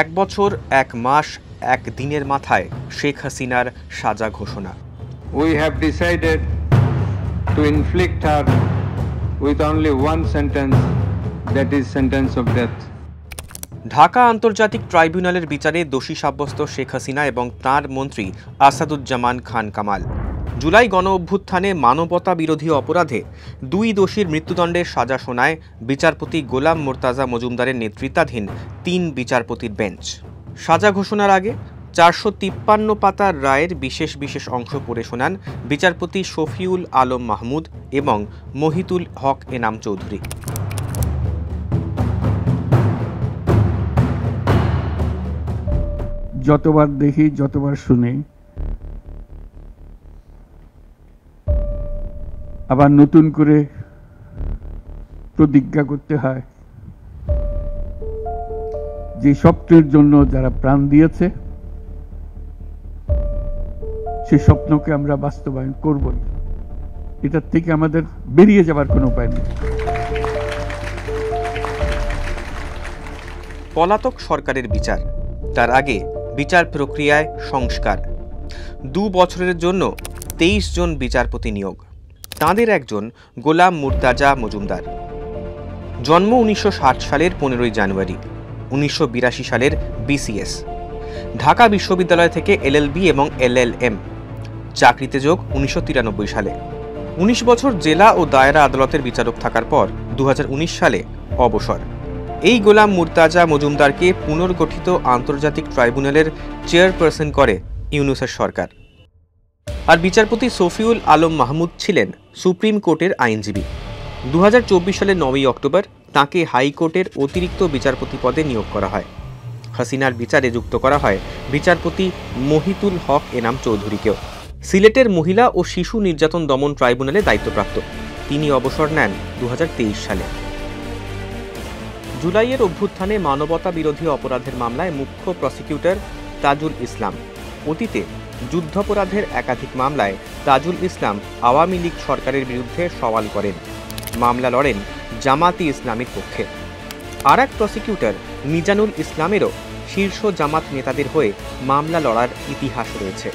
এক বছর, এক মাস, এক দিনের মাথায় শেখ হাসিনার সাজা ঘোষণা। We have decided to inflict her with only one sentence, that is sentence of death. Dhaka আন্তর্জাতিক ট্রাইব্যুনালের বিচারে দোষী সাব্যস্ত শেখ হাসিনা এবং তাঁর মন্ত্রী আসাদুজ্জামান খান কামাল। জুলাই গণ অভ্যুত্থানে মানবতা বিরোধী অপরাধে 2 দোষীর মৃত্যুদণ্ডের সাজা শোনায় বিচারপতি গোলাম মুর্তাজা মজুমদারের নেতৃত্বাধীন 3 বিচারপতির বেঞ্চ। সাজা ঘোষণার আগে 453 পাতার রায়ের বিশেষ অংশ পড়ে শোনান বিচারপতি শফিউল আলম মাহমুদ এবং মহিতুল হক এনাম চৌধুরী। যতবার দেখি, যতবার শুনি, আবার নতুন করে প্রতিজ্ঞা করতে হয় যে স্বপ্নের জন্য যারা প্রাণ দিয়েছে সে স্বপ্নকে আমরা বাস্তবায়ন করবই। এটার থেকে আমাদের বেরিয়ে যাবার কোনো উপায় নেই। পলাতক সরকারের বিচার, তার আগে বিচার প্রক্রিয়ায় সংস্কার। 2 বছরের জন্য 23 জন বিচারপতি নিয়োগ। তাঁদের একজন গোলাম মুর্তাজা মজুমদার। জন্ম 1960 সালের 15ই জানুয়ারি, 1982 সালের BCS। ঢাকা বিশ্ববিদ্যালয় থেকে LLB এবং LLM। চাকরিতে যোগ 1993 সালে। 19 বছর জেলা ও দায়রা আদালতের বিচারক থাকার পর 2019 সালে অবসর। এই গোলাম মুর্তাজা মজুমদারকে পুনর্গঠিত আন্তর্জাতিক ট্রাইব্যুনালের চেয়ারপারসন করে ইউনূসের সরকার। আর বিচারপতি শফিউল আলম মাহমুদ ছিলেন সুপ্রিম কোর্টের আইনজীবী। 2024 সালের 9ই অক্টোবর তাঁকে হাইকোর্টের অতিরিক্ত বিচারপতি পদে নিয়োগ করা হয়। হাসিনার বিচারে যুক্ত করা হয় বিচারপতি মহিতুল হক এনাম চৌধুরীকেও। সিলেটের মহিলা ও শিশু নির্যাতন দমন ট্রাইব্যুনালে দায়িত্বপ্রাপ্ত। তিনি অবসর নেন 2023 সালে। জুলাইয়ের অভ্যুত্থানে মানবতা বিরোধী অপরাধের মামলায় মুখ্য প্রসিকিউটর তাজুল ইসলাম। অতীতে যুদ্ধাপরাধের একাধিক মামলায় তাজুল ইসলাম আওয়ামী লীগ সরকারের বিরুদ্ধে সওয়াল করেন। মামলা লড়েন জামাতি ইসলামীর পক্ষে। আর এক প্রসিকিউটর মিজানুল ইসলামেরও শীর্ষ জামাত নেতাদের হয়ে মামলা লড়ার ইতিহাস রয়েছে।